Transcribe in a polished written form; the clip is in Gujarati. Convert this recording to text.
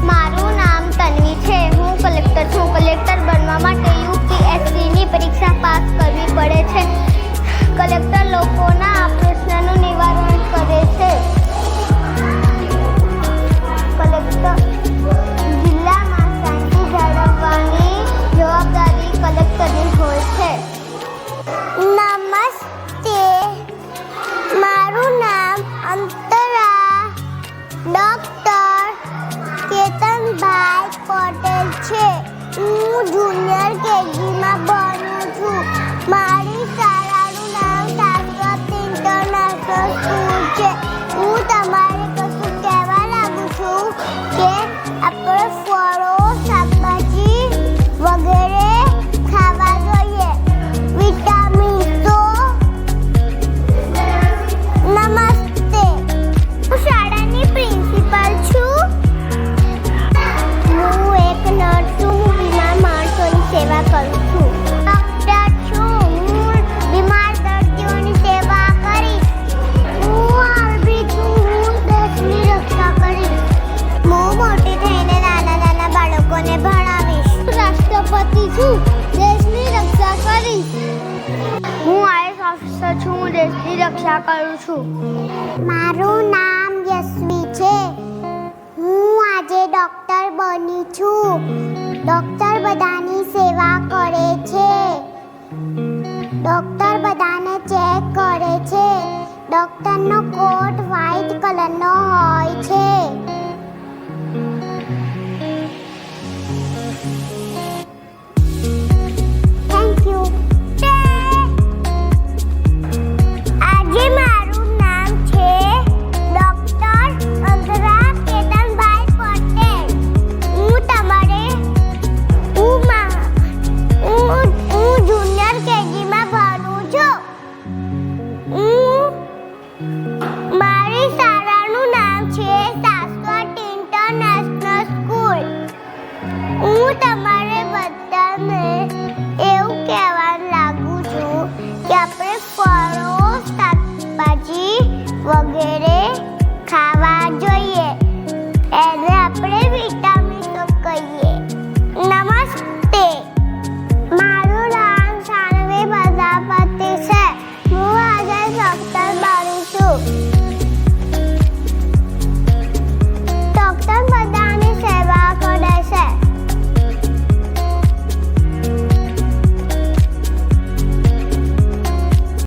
મારું નામ તન્વી છે. હું કલેક્ટર છું. કલેક્ટર બનવા માટે યુપીએસસીની પરીક્ષા પાસ કરવી પડે છે. કલેક્ટર લોકોના પ્રશ્નનું નિવારણ કરે છે. કલેક્ટર જિલ્લામાં શાંતિ જાળવવાની જવાબદારી કલેક્ટરની હોય છે. નમસ્તે, મારું નામ અંતરા ડોક્ટર કેતનભાઈ પટેલ છે. હું જુનિયર કેજીમાં ભણું છું. મારી શાળાનું નામ શાશ્વત ઇન્ટરનેશનલ સ્કૂલ છે. હું તમારે કશું કહેવા માંગુ છું કે આપણે ફળો, શાકભાજી વગેરે ખાવા જોઈએ. વિટામિન તો નમસ્તે, હું શાળાની પ્રિન્સિપલ છું. હું એક નર્સ છું. હું બીમાર માણસોની સેવા કરું છું. ડૉક્ટર છું. હું બીમાર દર્દીઓની સેવા કરીશ. હું આર્મી છું. હું દેશની રક્ષા કરીશ. હું મોટી થઈને નાના બાળકોને ભણાવીશ. હું રાષ્ટ્રપતિ છું. દેશની રક્ષા કરીશ. હું આઈએસ ઓફિસર છું. હું દેશની રક્ષા કરું છું. મારું નામ યશ્વી છે. હું આજે ડૉક્ટર બની છું. ડૉક્ટર બધાની સેવા કરે છે. ડૉક્ટર બધાને ચેક કરે છે. ડૉક્ટરનો કોટ વ્હાઇટ કલરનો હોય છે. Thank you. આજે મારું નામ છે ડૉક્ટર અંતરા કેતનભાઈ પટેલ. હું જુનિયર કેજીમાં ભણું છું. મારી શાળાનું નામ છે શાશ્વત ઇન્ટરનેશનલ સ્કૂલ. હું તમારે બધાને એવું કહેવા લાગુ છું કે આપણે ફળો, શાકભાજી વગેરે ખાવા જોઈએ. એને આપણે વિટામિન તો કહીએ. નમસ્તે, મારું નામ સાનવી પ્રજાપતિ છે. હું આજે ડૉક્ટર બની છું.